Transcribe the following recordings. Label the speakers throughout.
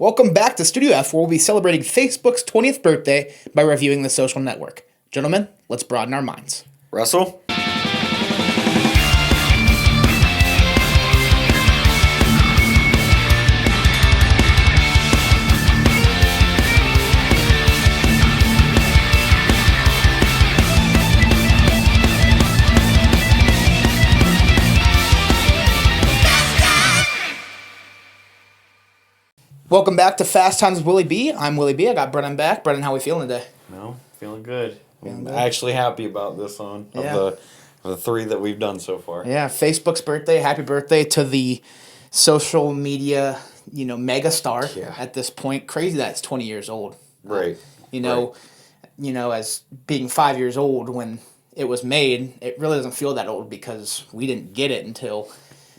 Speaker 1: Welcome back to Studio F, where we'll be celebrating Facebook's 20th birthday by reviewing the social network. Gentlemen, let's broaden our minds.
Speaker 2: Russell?
Speaker 1: Welcome back to Fast Times with Willy B. I'm Willy B. I got Brennan back. Brennan, how we feeling today?
Speaker 2: No, feeling good.
Speaker 1: Feeling good?
Speaker 2: Actually happy about this one of the three that we've done so far.
Speaker 1: Yeah, Facebook's birthday. Happy birthday to the social media, mega star at this point. Crazy that it's 20 years old.
Speaker 2: Right.
Speaker 1: As being 5 years old when it was made, it really doesn't feel that old because we didn't get it until...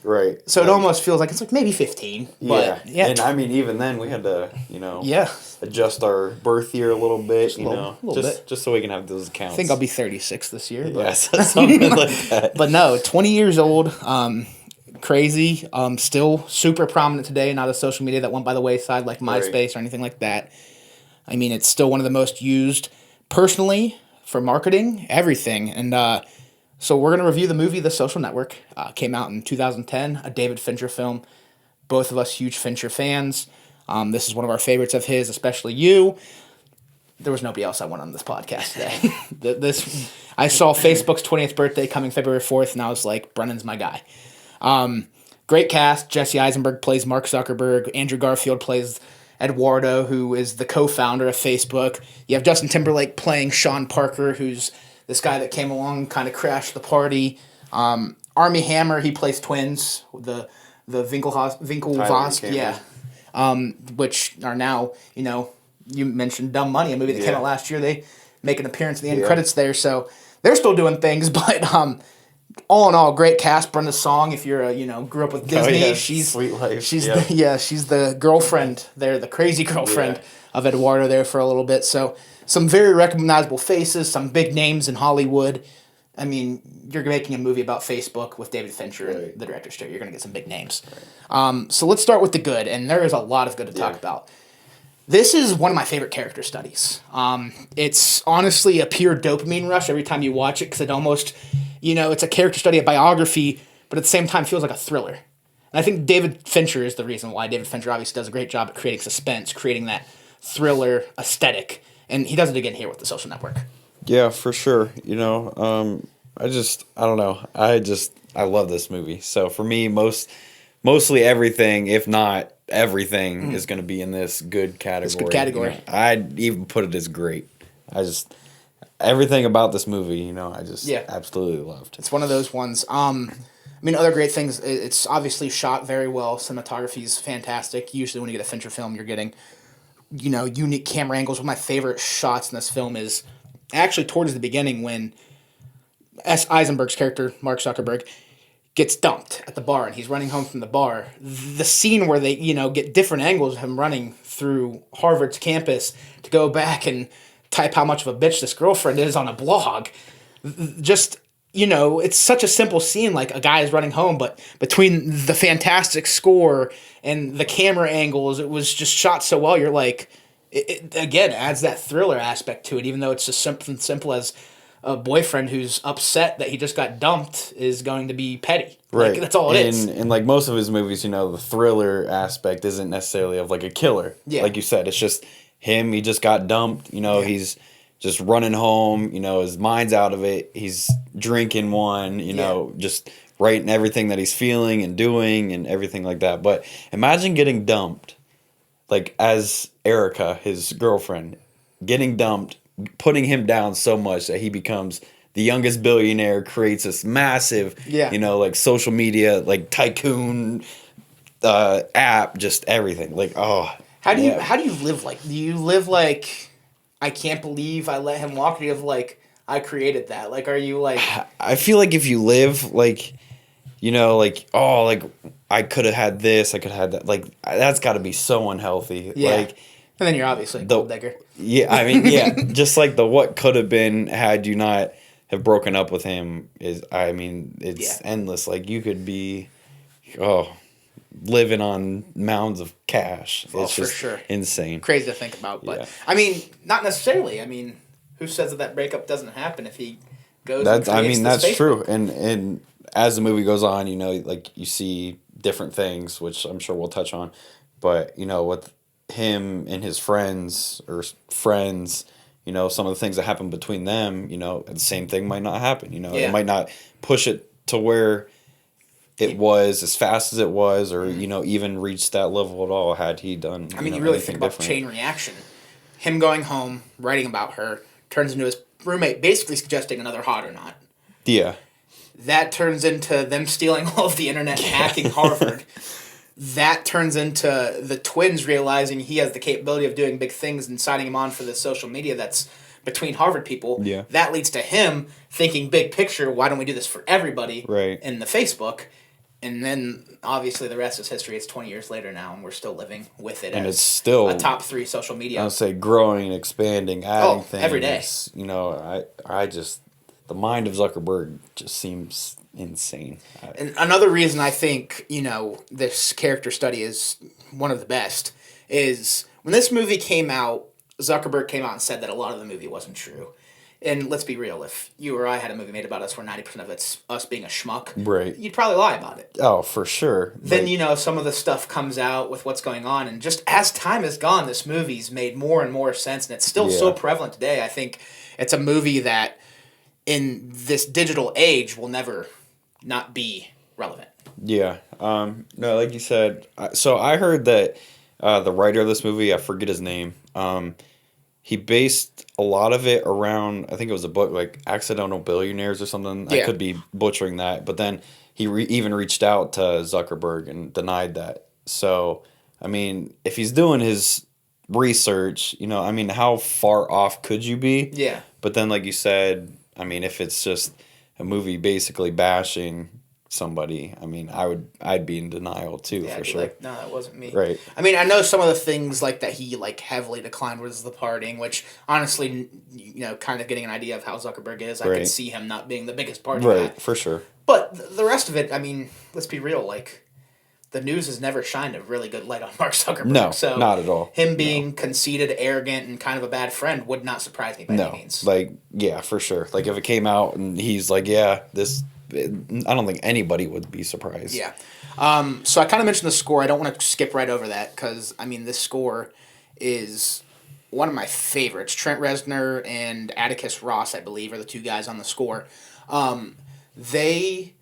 Speaker 2: Right.
Speaker 1: So it almost feels like it's like maybe 15. But yeah.
Speaker 2: And I mean, even then we had to, adjust our birth year a little bit, just so we can have those accounts.
Speaker 1: I think I'll be 36 this year. But.
Speaker 2: Yes, something like that.
Speaker 1: But no, 20 years old, crazy, still super prominent today, not a social media that went by the wayside like MySpace or anything like that. I mean, it's still one of the most used personally for marketing, everything. And, so we're going to review the movie The Social Network. Came out in 2010, a David Fincher film. Both of us huge Fincher fans. This is one of our favorites of his, especially you. There was nobody else I went on this podcast today. I saw Facebook's 20th birthday coming February 4th, and I was like, Brennan's my guy. Great cast. Jesse Eisenberg plays Mark Zuckerberg. Andrew Garfield plays Eduardo, who is the co-founder of Facebook. You have Justin Timberlake playing Sean Parker, who's this guy that came along and kind of crashed the party. Armie Hammer, he plays twins, the Winklevoss, which are now, you mentioned Dumb Money, a movie that came out last year. They make an appearance in the end credits there, so they're still doing things. But all in all, great cast. Brenda Song, if you're grew up with Disney, she's
Speaker 2: Sweet Life.
Speaker 1: She's the girlfriend there, the crazy girlfriend of Eduardo there for a little bit. So. Some very recognizable faces, some big names in Hollywood. I mean, you're making a movie about Facebook with David Fincher and the director's chair. You're going to get some big names. Right. So let's start with the good, and there is a lot of good to talk about. This is one of my favorite character studies. It's honestly a pure dopamine rush every time you watch it because it almost, it's a character study, a biography, but at the same time feels like a thriller. And I think David Fincher is the reason why. David Fincher obviously does a great job at creating suspense, creating that thriller aesthetic. And he does it again here with The Social Network.
Speaker 2: Yeah, for sure. I don't know. I love this movie. So for me, mostly everything, if not everything, is going to be in this good category.
Speaker 1: It's a good category.
Speaker 2: I'd even put it as great. Everything about this movie, absolutely loved.
Speaker 1: It's one of those ones. Other great things, it's obviously shot very well. Cinematography is fantastic. Usually when you get a Fincher film, you're getting... unique camera angles. One of my favorite shots in this film is actually towards the beginning when Eisenberg's character, Mark Zuckerberg, gets dumped at the bar and he's running home from the bar. The scene where they, get different angles of him running through Harvard's campus to go back and type how much of a bitch this girlfriend is on a blog. Just... it's such a simple scene, like a guy is running home, but between the fantastic score and the camera angles, it was just shot so well. You're like, it again adds that thriller aspect to it, even though it's just something simple as a boyfriend who's upset that he just got dumped is going to be petty.
Speaker 2: Right.
Speaker 1: Like, that's all it is.
Speaker 2: And like most of his movies, the thriller aspect isn't necessarily of like a killer. Yeah. Like you said, it's just him. He just got dumped. He's just running home, his mind's out of it. He's drinking one, just writing everything that he's feeling and doing and everything like that. But imagine getting dumped, like as Erica, his girlfriend, getting dumped, putting him down so much that he becomes the youngest billionaire, creates this massive, like social media, like tycoon app, just everything. Like,
Speaker 1: how do you live like? Do you live like? I can't believe I let him walk. Or do you have like I created that? Like, are you like?
Speaker 2: I feel like if you live like, I could have had this, I could have had that. Like, that's got to be so unhealthy.
Speaker 1: Yeah.
Speaker 2: Like,
Speaker 1: and then you're obviously a gold digger.
Speaker 2: Yeah, I mean, yeah, just like the what could have been had you not have broken up with him is. I mean, it's endless. Like you could be, living on mounds of cash.
Speaker 1: Well,
Speaker 2: it's
Speaker 1: for
Speaker 2: just
Speaker 1: sure.
Speaker 2: insane.
Speaker 1: Crazy to think about. But, I mean, not necessarily. I mean, who says that breakup doesn't happen if he goes and creates
Speaker 2: that's
Speaker 1: Facebook?
Speaker 2: true. And as the movie goes on, you know, like you see different things, which I'm sure we'll touch on. But, you know, with him and his friends, you know, some of the things that happen between them, you know, the same thing might not happen. You know, it might not push it to where it was as fast as it was, or, you know, even reach that level at all had he done.
Speaker 1: I mean, you really think about chain reaction. Him going home, writing about her, turns into his roommate basically suggesting another hot or not.
Speaker 2: Yeah.
Speaker 1: That turns into them stealing all of the internet and hacking Harvard. That turns into the twins realizing he has the capability of doing big things and signing him on for the social media that's between Harvard people.
Speaker 2: Yeah.
Speaker 1: That leads to him thinking big picture, why don't we do this for everybody in the Facebook? And then, obviously, the rest is history. It's 20 years later now, and we're still living with it.
Speaker 2: And it's still
Speaker 1: a top 3 social media.
Speaker 2: I would say growing, expanding, adding things.
Speaker 1: Every day.
Speaker 2: You know, I just, the mind of Zuckerberg just seems insane.
Speaker 1: And another reason I think, you know, this character study is one of the best is when this movie came out, Zuckerberg came out and said that a lot of the movie wasn't true. And let's be real, if you or I had a movie made about us where 90% of it's us being a schmuck, you'd probably lie about it.
Speaker 2: Oh, for sure.
Speaker 1: Then, you know, some of the stuff comes out with what's going on. And just as time has gone, this movie's made more and more sense. And it's still so prevalent today. I think it's a movie that in this digital age will never not be relevant.
Speaker 2: Yeah. No, like you said, so I heard that the writer of this movie, I forget his name, he based a lot of it around, I think it was a book, like Accidental Billionaires or something. Yeah. I could be butchering that. But then he even reached out to Zuckerberg and denied that. So, I mean, if he's doing his research, you know, I mean, how far off could you be?
Speaker 1: Yeah.
Speaker 2: But then, like you said, I mean, if it's just a movie basically bashing somebody, I mean, I'd be in denial too, for sure.
Speaker 1: Like, no, that wasn't me.
Speaker 2: Right.
Speaker 1: I mean, I know some of the things like that he like heavily declined was the partying, which honestly, you know, kind of getting an idea of how Zuckerberg is, I could see him not being the biggest part of that.
Speaker 2: Right, for sure.
Speaker 1: But the rest of it, I mean, let's be real, like the news has never shined a really good light on Mark Zuckerberg.
Speaker 2: No,
Speaker 1: so
Speaker 2: not at all.
Speaker 1: Him being conceited, arrogant, and kind of a bad friend would not surprise me by any means.
Speaker 2: Like, yeah, for sure. Like if it came out and he's like, yeah, this, I don't think anybody would be surprised.
Speaker 1: Yeah. So I kind of mentioned the score. I don't want to skip right over that because, I mean, this score is one of my favorites. Trent Reznor and Atticus Ross, I believe, are the two guys on the score. They,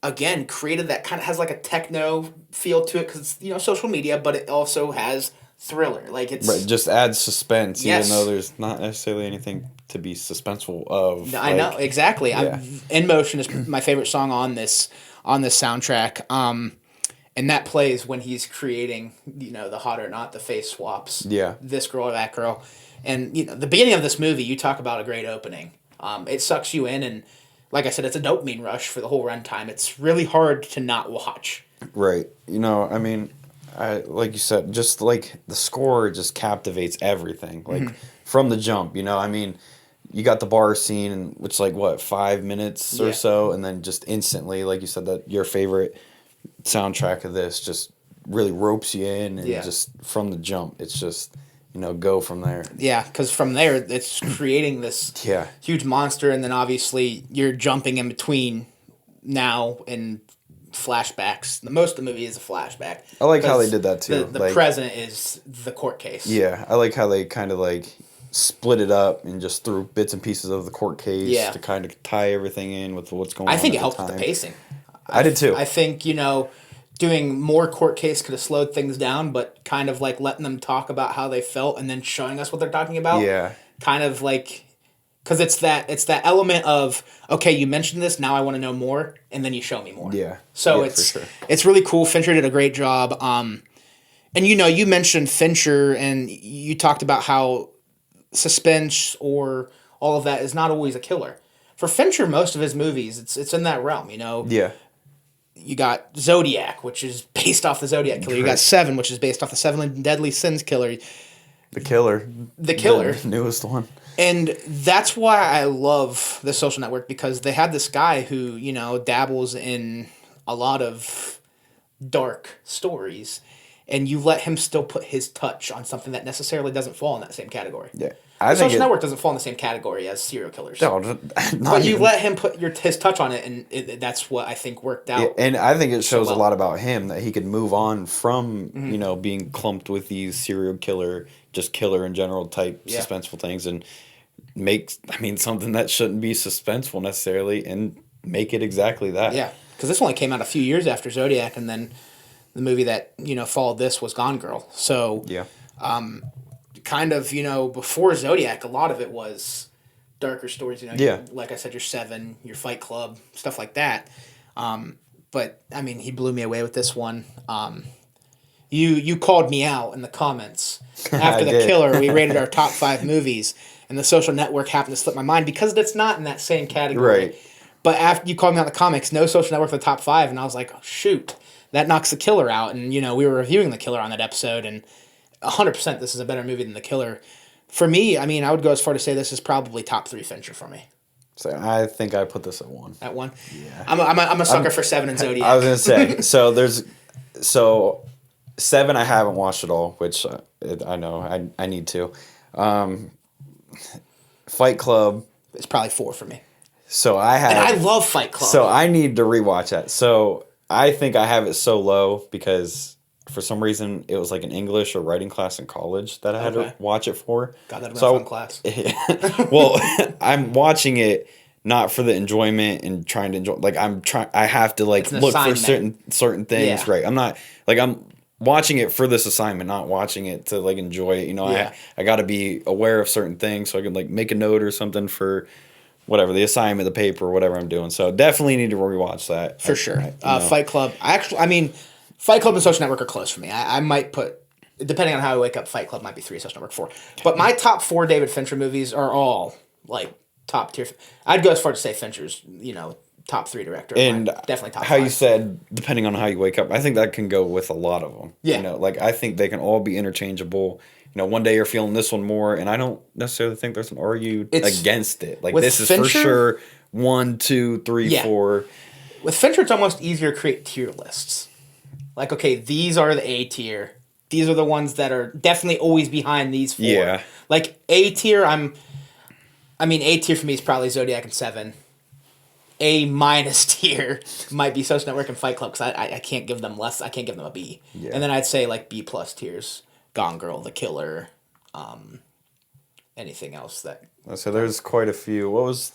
Speaker 1: again, created that kind of has like a techno feel to it because it's, you know, social media, but it also has thriller. Like it's
Speaker 2: just adds suspense, even though there's not necessarily anything to be suspenseful of.
Speaker 1: I know, exactly. Yeah. In Motion is my favorite song on this soundtrack. And that plays when he's creating, you know, the hot or not, the face swaps.
Speaker 2: Yeah.
Speaker 1: This girl or that girl. And, you know, the beginning of this movie, you talk about a great opening. It sucks you in, and like I said, it's a dopamine rush for the whole runtime. It's really hard to not watch.
Speaker 2: Right. You know, I mean, like you said, just like the score just captivates everything. Like from the jump, you know, I mean, you got the bar scene, which like what, 5 minutes or so, and then just instantly, like you said, that your favorite soundtrack of this just really ropes you in, and just from the jump, it's just, you know, go from there. Yeah,
Speaker 1: because from there, it's creating this huge monster, and then obviously you're jumping in between now and flashbacks. Most of the movie is a flashback.
Speaker 2: I like how they did that too.
Speaker 1: The like, present is the court case.
Speaker 2: Yeah, I like how they kind of like split it up and just threw bits and pieces of the court case to kind of tie everything in with what's going on.
Speaker 1: I think it helped with the pacing.
Speaker 2: I did too.
Speaker 1: I think, you know, doing more court case could have slowed things down, but kind of like letting them talk about how they felt and then showing us what they're talking about.
Speaker 2: Yeah.
Speaker 1: Kind of like, because it's that element of, okay, you mentioned this, now I want to know more, and then you show me more.
Speaker 2: Yeah.
Speaker 1: So it's really cool. Fincher did a great job. And you know, you mentioned Fincher, and you talked about how suspense or all of that is not always a killer. For Fincher, most of his movies, it's in that realm, you know?
Speaker 2: Yeah.
Speaker 1: You got Zodiac, which is based off the Zodiac Killer. You got Seven, which is based off the Seven Deadly Sins Killer.
Speaker 2: The Killer.
Speaker 1: The
Speaker 2: newest one.
Speaker 1: And that's why I love The Social Network, because they had this guy who, you know, dabbles in a lot of dark stories, and you let him still put his touch on something that necessarily doesn't fall in that same category.
Speaker 2: Yeah.
Speaker 1: The Social Network doesn't fall in the same category as serial killers.
Speaker 2: No,
Speaker 1: but you let him put his touch on it, and that's what I think worked out.
Speaker 2: Yeah, and I think it shows a lot about him that he could move on from, being clumped with these serial killer, just killer in general type suspenseful things and make, something that shouldn't be suspenseful necessarily and make it exactly that.
Speaker 1: Yeah, because this only came out a few years after Zodiac, and then the movie that, followed this was Gone Girl. So,
Speaker 2: yeah.
Speaker 1: Kind of, before Zodiac, a lot of it was darker stories. Like I said, your Seven, your Fight Club, stuff like that. But he blew me away with this one. You called me out in the comments after The Killer. We rated our top 5 movies, and The Social Network happened to slip my mind because it's not in that same category. Right. But after you called me out in the comics, no Social Network for the top 5, and I was like, oh, shoot, that knocks The Killer out. And we were reviewing The Killer on that episode, and 100% this is a better movie than The Killer. For me, I would go as far to say this is probably top 3 Fincher for me.
Speaker 2: So I think I put this at 1.
Speaker 1: At 1? Yeah. I'm a sucker for Seven and Zodiac.
Speaker 2: I was going to say, so 7 I haven't watched at all, which I know I need to. Fight Club.
Speaker 1: It's probably 4 for me.
Speaker 2: So and
Speaker 1: I love Fight Club.
Speaker 2: So I need to rewatch that. So I think I have it so low because for some reason it was like an English or writing class in college that I had to watch it for.
Speaker 1: God, that'd been a fun class.
Speaker 2: Well, I'm watching it not for the enjoyment and trying to enjoy. Like I have to look for certain things. Yeah. Right. I'm watching it for this assignment, not watching it to enjoy it. I got to be aware of certain things so I can make a note or something for whatever the assignment, the paper, whatever I'm doing. So definitely need to rewatch that
Speaker 1: for sure. Fight Club. Fight Club and Social Network are close for me. I might put, depending on how I wake up, Fight Club might be 3, Social Network 4. But my top 4 David Fincher movies are all top tier. I'd go as far to say Fincher's top 3 director.
Speaker 2: And
Speaker 1: definitely top 5.
Speaker 2: How you said, depending on how you wake up, I think that can go with a lot of them.
Speaker 1: Yeah.
Speaker 2: I think they can all be interchangeable. One day you're feeling this one more, and I don't necessarily think there's an argument against it. This is Fincher, for sure 1, 2, 3, 4.
Speaker 1: With Fincher, it's almost easier to create tier lists. Okay, these are the A tier. These are the ones that are definitely always behind these 4.
Speaker 2: Yeah.
Speaker 1: A tier, A tier for me is probably Zodiac and Seven. A minus tier might be Social Network and Fight Club because I can't give them less. I can't give them a B. Yeah. And then I'd say B plus tiers. Gone Girl, The Killer, anything else that...
Speaker 2: So there's quite a few. What was...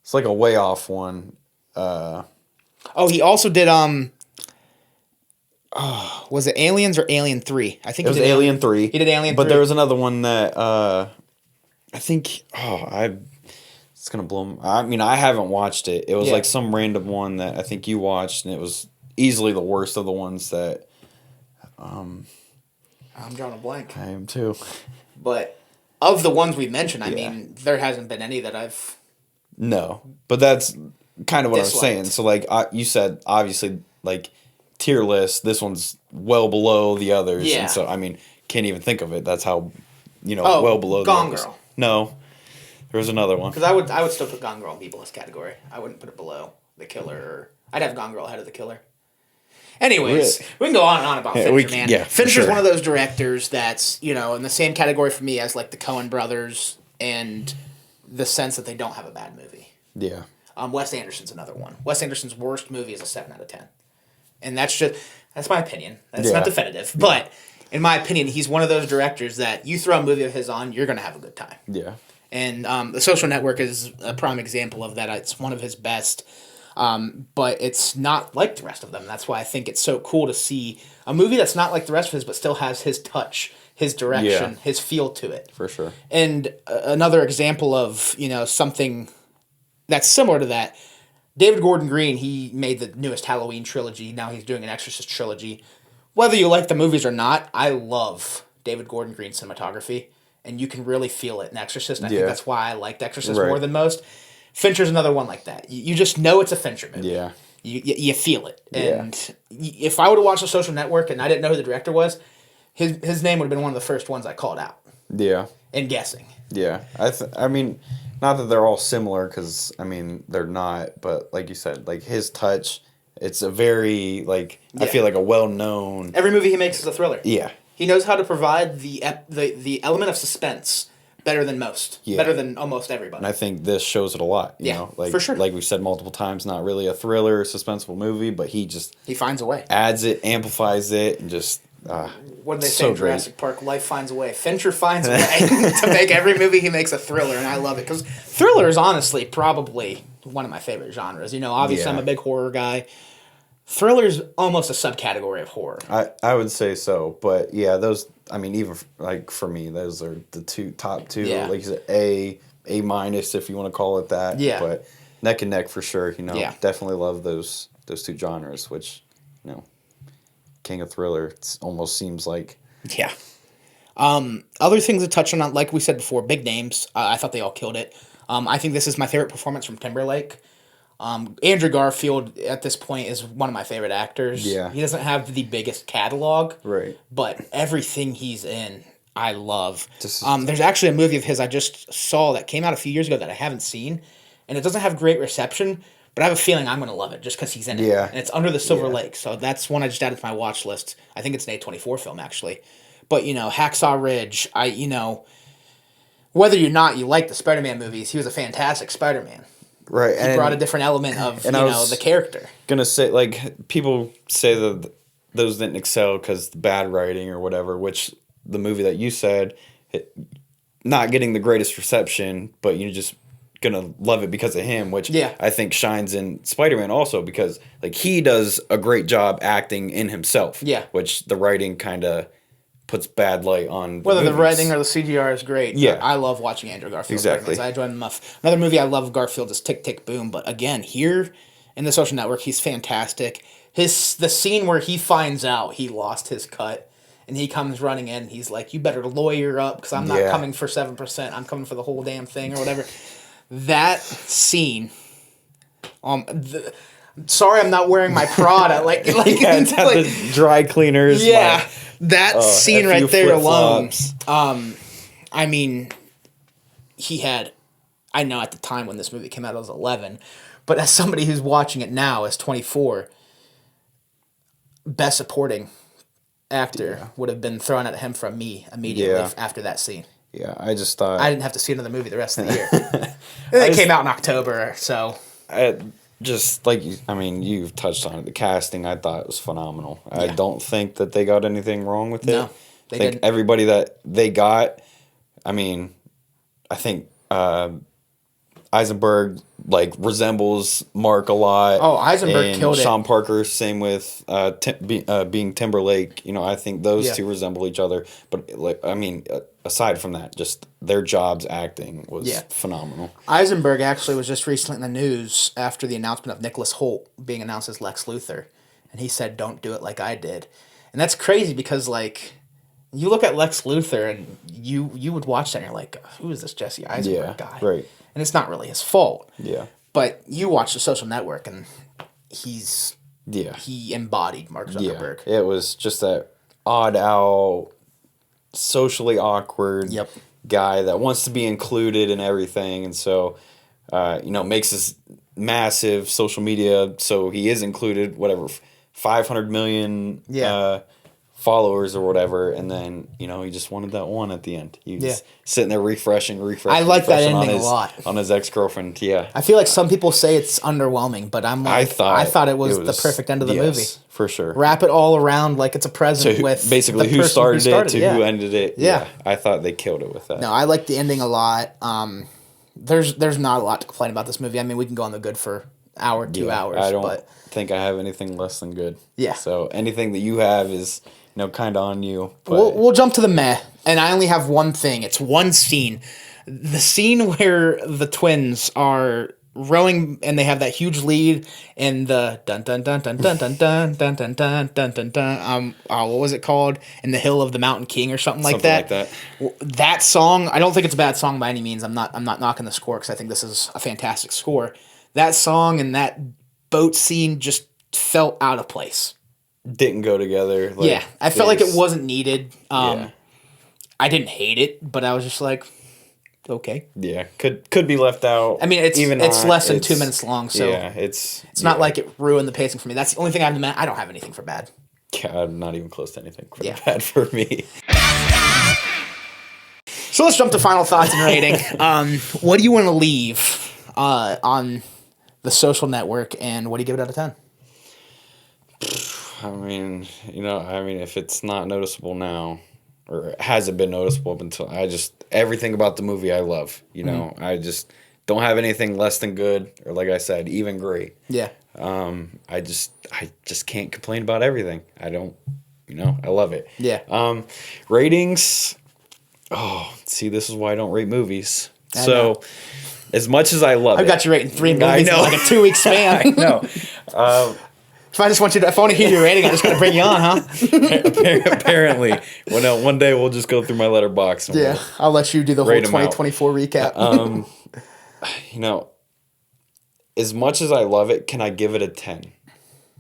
Speaker 2: it's a way off one.
Speaker 1: He also did... was it Aliens or Alien 3? I think
Speaker 2: it was Alien 3.
Speaker 1: He did Alien 3.
Speaker 2: But there was another one that... I think... It's going to blow... I haven't watched it. It was some random one that I think you watched, and it was easily the worst of the ones that...
Speaker 1: I'm drawing a blank.
Speaker 2: I am too.
Speaker 1: But of the ones we mentioned, there hasn't been any that I've...
Speaker 2: No, but that's kind of what I was saying. So, you said, obviously, tier list, this one's well below the others.
Speaker 1: Yeah.
Speaker 2: And so, can't even think of it. That's how, well below
Speaker 1: Gone
Speaker 2: the others.
Speaker 1: Girl.
Speaker 2: No, there was another one.
Speaker 1: Because I would still put Gone Girl in B plus category. I wouldn't put it below The Killer. I'd have Gone Girl ahead of The Killer. Anyways, we can go on and on about Fincher, man.
Speaker 2: Yeah,
Speaker 1: Fincher's one of those directors that's, in the same category for me as the Coen brothers and the sense that they don't have a bad movie.
Speaker 2: Yeah.
Speaker 1: Wes Anderson's another one. Wes Anderson's worst movie is a 7 out of 10. And that's my opinion. That's not definitive. Yeah. But in my opinion, he's one of those directors that you throw a movie of his on, you're going to have a good time.
Speaker 2: Yeah.
Speaker 1: And The Social Network is a prime example of that. It's one of his best. But it's not like the rest of them. That's why I think it's so cool to see a movie that's not like the rest of his, but still has his touch, his direction, his feel to it.
Speaker 2: For sure.
Speaker 1: And another example of, something that's similar to that, David Gordon Green, he made the newest Halloween trilogy. Now he's doing an Exorcist trilogy. Whether you like the movies or not, I love David Gordon Green's cinematography. And you can really feel it in Exorcist. And I think that's why I liked Exorcist more than most. Fincher's another one like that. You just know it's a Fincher movie.
Speaker 2: Yeah.
Speaker 1: You feel it. And if I would have watched The Social Network and I didn't know who the director was, his name would have been one of the first ones I called out.
Speaker 2: Yeah.
Speaker 1: In guessing.
Speaker 2: Yeah. Not that they're all similar because, they're not. But like you said, his touch It's a very, like, I feel like a well-known...
Speaker 1: Every movie he makes is a thriller.
Speaker 2: Yeah.
Speaker 1: He knows how to provide the element of suspense better than most. Yeah. Better than almost everybody.
Speaker 2: And I think this shows it a lot. You know? Like,
Speaker 1: for sure.
Speaker 2: Like we've said multiple times, not really a thriller, suspenseful movie, but he
Speaker 1: finds a way.
Speaker 2: Adds it, amplifies it, and just...
Speaker 1: what did they say in Jurassic Park? Life finds a way. Fincher finds a way to make every movie he makes a thriller, and I love it. Because thriller is honestly probably one of my favorite genres. You know, obviously I'm a big horror guy. Thriller's almost a subcategory of horror.
Speaker 2: I would say so, but yeah, those. I mean, even like for me, those are the top two. Yeah. Like you said, A minus if you want to call it that. Yeah. But neck and neck for sure. You know, definitely love those two genres. Which, you know, King of Thriller almost seems like.
Speaker 1: Yeah. Other things to touch on, like we said before, big names. I thought they all killed it. I think this is my favorite performance from Timberlake. Andrew Garfield at this point is one of my favorite actors. Yeah. He doesn't have the biggest catalog.
Speaker 2: Right.
Speaker 1: But everything he's in, I love. There's actually a movie of his I just saw that came out a few years ago that I haven't seen, and it doesn't have great reception, but I have a feeling I'm going to love it just because he's in it. Yeah. And it's Under the Silver Lake, so that's one I just added to my watch list. I think it's an A24 film, actually. But, you know, Hacksaw Ridge, whether or not you like the Spider-Man movies, he was a fantastic Spider-Man.
Speaker 2: Right,
Speaker 1: he brought a different element of the character.
Speaker 2: Gonna say, like, people say that those didn't excel because bad writing or whatever. Which the movie that you said, not getting the greatest reception, but you're just gonna love it because of him. Which I think shines in Spider-Man also because like he does a great job acting in himself. Yeah, which the writing kind of puts bad light on
Speaker 1: whether the writing or the CGI is great. Yeah, I love watching Andrew Garfield.
Speaker 2: Exactly,
Speaker 1: I enjoy him enough. Another movie I love Garfield is Tick Tick Boom, but again here in The Social Network, he's fantastic. The scene where he finds out he lost his cut and he comes running in, he's like, "You better lawyer up because I'm not coming for 7%. I'm coming for the whole damn thing or whatever." That scene, sorry, I'm not wearing my Prada.
Speaker 2: It's at the dry cleaners.
Speaker 1: Yeah. That scene right there alone, I mean, he had, I know at the time when this movie came out I was 11, but as somebody who's watching it now as 24, best supporting actor would have been thrown at him from me immediately after that scene.
Speaker 2: Yeah, I just thought...
Speaker 1: I didn't have to see another movie the rest of the year. It came out in October, so...
Speaker 2: Just like you've touched on it. The casting, I thought it was phenomenal. Yeah. I don't think that they got anything wrong with it.
Speaker 1: No, they didn't.
Speaker 2: Everybody that they got, I think Eisenberg resembles Mark a lot.
Speaker 1: Oh, Eisenberg killed it.
Speaker 2: Sean Parker, same with being Timberlake. You know, I think those two resemble each other. But aside from that, just their jobs acting was phenomenal.
Speaker 1: Eisenberg actually was just recently in the news after the announcement of Nicholas Hoult being announced as Lex Luthor, and he said, "Don't do it like I did," and that's crazy because you look at Lex Luthor and you would watch that and you're like, who is this Jesse Eisenberg guy?
Speaker 2: Right.
Speaker 1: And it's not really his fault.
Speaker 2: Yeah.
Speaker 1: But you watch The Social Network and he embodied Mark Zuckerberg.
Speaker 2: Yeah. It was just that odd out, socially awkward guy that wants to be included in everything, and so makes this massive social media so he is included, whatever, 500 million followers or whatever, and then he just wanted that one at the end. He was sitting there refreshing. I
Speaker 1: like that ending a lot
Speaker 2: on his ex-girlfriend. Yeah,
Speaker 1: I feel like some people say it's underwhelming, but I'm like, I thought it was the perfect end of the movie
Speaker 2: for sure.
Speaker 1: Wrap it all around like it's a present with
Speaker 2: basically who started it to who ended it. Yeah, I thought they killed it with that.
Speaker 1: No, I like the ending a lot. There's not a lot to complain about this movie. I mean, we can go on the good for hour, 2 hours.
Speaker 2: I don't think I have anything less than good. Yeah. So anything that you have is kind of on you.
Speaker 1: We'll jump to the meh, and I only have one thing. It's one scene. The scene where the twins are rowing and they have that huge lead in the dun dun dun dun dun dun dun dun dun dun dun dun dun. What was it called? In the Hill of the Mountain King or something like that. That song, I don't think it's a bad song by any means. I'm not knocking the score because I think this is a fantastic score. That song and that boat scene just felt out of place.
Speaker 2: Didn't go together.
Speaker 1: I felt like it wasn't needed. I didn't hate it, but I was just like, okay.
Speaker 2: Yeah, could be left out.
Speaker 1: I mean, it's less than 2 minutes long, so
Speaker 2: yeah,
Speaker 1: it's not like it ruined the pacing for me. That's the only thing I don't have anything for bad.
Speaker 2: Yeah, not even close to anything for bad for me.
Speaker 1: So let's jump to final thoughts and rating. What do you want to leave on The Social Network, and what do you give it out of 10?
Speaker 2: I mean, if it's not noticeable now, or it hasn't been noticeable up until everything about the movie I love. I just don't have anything less than good, or like I said, even great.
Speaker 1: Yeah.
Speaker 2: I just can't complain about everything. I don't, I love it.
Speaker 1: Yeah.
Speaker 2: Ratings. Oh, see, this is why I don't rate movies. So, as much as I love
Speaker 1: I've got you rating 3 movies in like a 2-week span.
Speaker 2: I know.
Speaker 1: If I want to hear your rating, I just got to bring you on, huh?
Speaker 2: Apparently. One day we'll just go through my letterbox.
Speaker 1: Yeah, I'll let you do the whole 2024 recap.
Speaker 2: As much as I love it, can I give it a 10?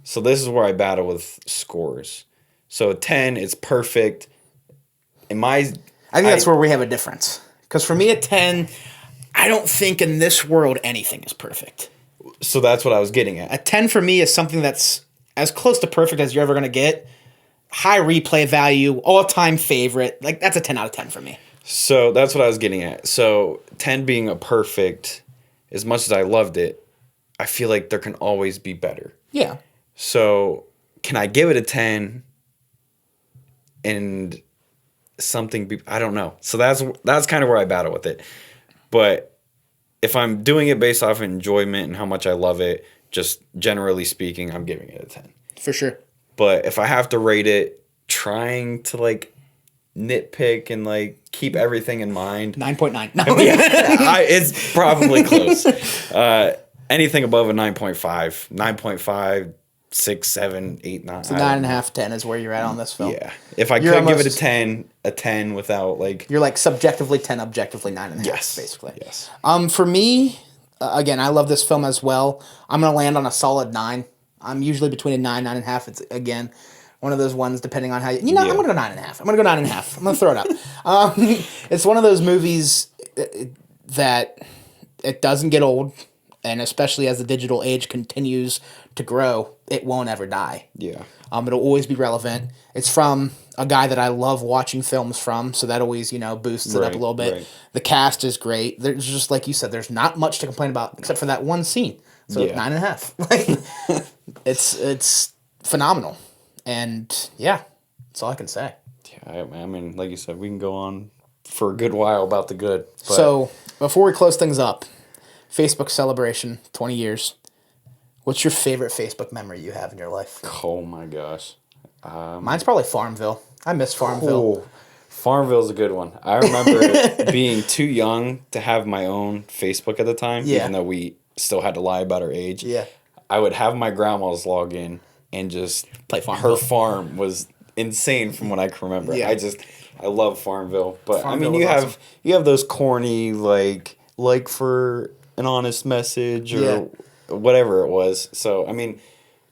Speaker 2: So this is where I battle with scores. So a 10 is perfect. I think that's where we have a difference.
Speaker 1: Because for me, a 10, I don't think in this world anything is perfect.
Speaker 2: So that's what I was getting at.
Speaker 1: A 10 for me is something that's as close to perfect as you're ever going to get. High replay value, all-time favorite. Like, that's a 10 out of 10 for me.
Speaker 2: So that's what I was getting at. So 10 being a perfect, as much as I loved it, I feel like there can always be better.
Speaker 1: Yeah.
Speaker 2: So can I give it a 10 and I don't know. So that's kind of where I battle with it. But if I'm doing it based off of enjoyment and how much I love it, just generally speaking, I'm giving it a 10.
Speaker 1: For sure.
Speaker 2: But if I have to rate it, trying to nitpick and keep everything in mind.
Speaker 1: 9.9. No.
Speaker 2: It's probably close. Anything above a 9.5. 9.5. 6, 7, 8, 9.
Speaker 1: So 9.5, 10 is where you're at on this film.
Speaker 2: Yeah. If I could give it a 10 without
Speaker 1: You're subjectively 10, objectively 9.5.
Speaker 2: Yes.
Speaker 1: Basically.
Speaker 2: Yes.
Speaker 1: For me, again, I love this film as well. I'm going to land on a solid 9. I'm usually between a 9, 9.5. It's, again, one of those ones depending on how I'm going to go 9.5. I'm going to go 9.5. I'm going to throw it out. It's one of those movies that it doesn't get old. And especially as the digital age continues to grow, it won't ever die.
Speaker 2: Yeah.
Speaker 1: It'll always be relevant. It's from a guy that I love watching films from, so that always, boosts it up a little bit. Right. The cast is great. There's just, like you said, there's not much to complain about except for that one scene. So 9.5. It's phenomenal. And, that's all I can say.
Speaker 2: Yeah, I mean, like you said, we can go on for a good while about the good. But
Speaker 1: so, before we close things up, Facebook celebration, 20 years. What's your favorite Facebook memory you have in your life?
Speaker 2: Oh my gosh.
Speaker 1: Mine's probably Farmville. I miss Farmville.
Speaker 2: Oh, Farmville's a good one. I remember being too young to have my own Facebook at the time, even though we still had to lie about our age.
Speaker 1: Yeah.
Speaker 2: I would have my grandma's log in and just
Speaker 1: play Farmville.
Speaker 2: Her farm was insane from what I can remember.
Speaker 1: Yeah.
Speaker 2: I love Farmville. But
Speaker 1: Farmville
Speaker 2: you have those corny like for an honest message or whatever it was. So,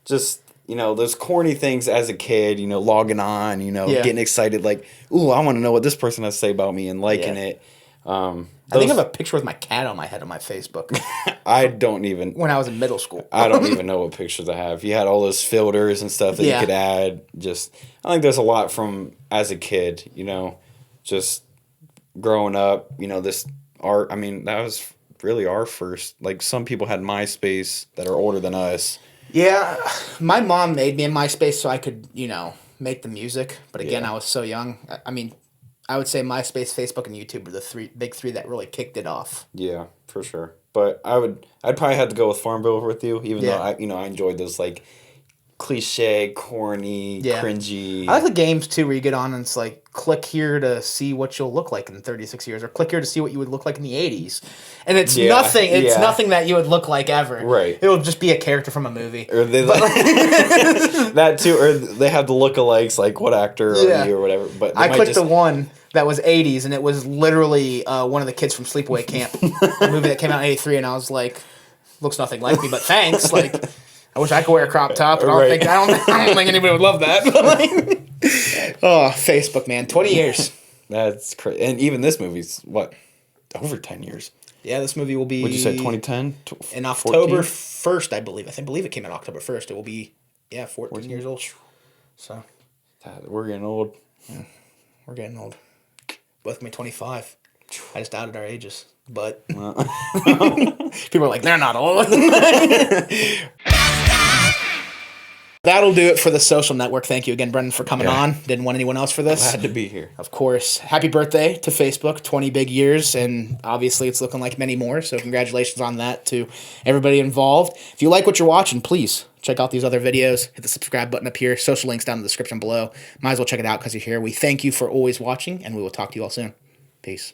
Speaker 2: just, those corny things as a kid, logging on, getting excited, ooh, I want to know what this person has to say about me and liking it.
Speaker 1: I think I have a picture with my cat on my head on my Facebook.
Speaker 2: I don't even...
Speaker 1: When I was in middle school.
Speaker 2: I don't even know what pictures I have. You had all those filters and stuff that you could add. I think there's a lot from as a kid, just growing up, this art. that was really our first, some people had MySpace that are older than us.
Speaker 1: Yeah, my mom made me a MySpace so I could, make the music. But again, I was so young. I would say MySpace, Facebook, and YouTube were the big three that really kicked it off.
Speaker 2: Yeah, for sure. But I'd probably have to go with Farmville with you, even though I enjoyed those cliche, corny, cringy.
Speaker 1: I like the games too, where you get on and it's click here to see what you'll look like in 36 years, or click here to see what you would look like in the 80s. And it's nothing. It's nothing that you would look like ever.
Speaker 2: Right.
Speaker 1: It'll just be a character from a movie.
Speaker 2: Or they that too, or they have the lookalikes, what actor are you or whatever. But
Speaker 1: I clicked the one that was 80s, and it was literally one of the kids from Sleepaway Camp, a movie that came out in 83, and I was like, looks nothing like me, but thanks. I wish I could wear a crop top, but I don't think anybody would love that. Facebook, man, 20 years.
Speaker 2: That's crazy. And even this movie's, what, over 10 years.
Speaker 1: Yeah, this movie will be...
Speaker 2: What'd you say, 2010?
Speaker 1: In October 1st, I believe. I believe it came out October 1st. It will be, 14 years old. So...
Speaker 2: We're getting old.
Speaker 1: Yeah, we're getting old. Both of me 25. I just doubted our ages. But... people are like, they're not old. That'll do it for the Social Network. Thank you again, Brendan, for coming on. Didn't want anyone else for this.
Speaker 2: Glad to be here.
Speaker 1: Of course. Happy birthday to Facebook. 20 big years, and obviously it's looking like many more, so congratulations on that to everybody involved. If you like what you're watching, please check out these other videos. Hit the subscribe button up here. Social links down in the description below. Might as well check it out because you're here. We thank you for always watching, and we will talk to you all soon. Peace.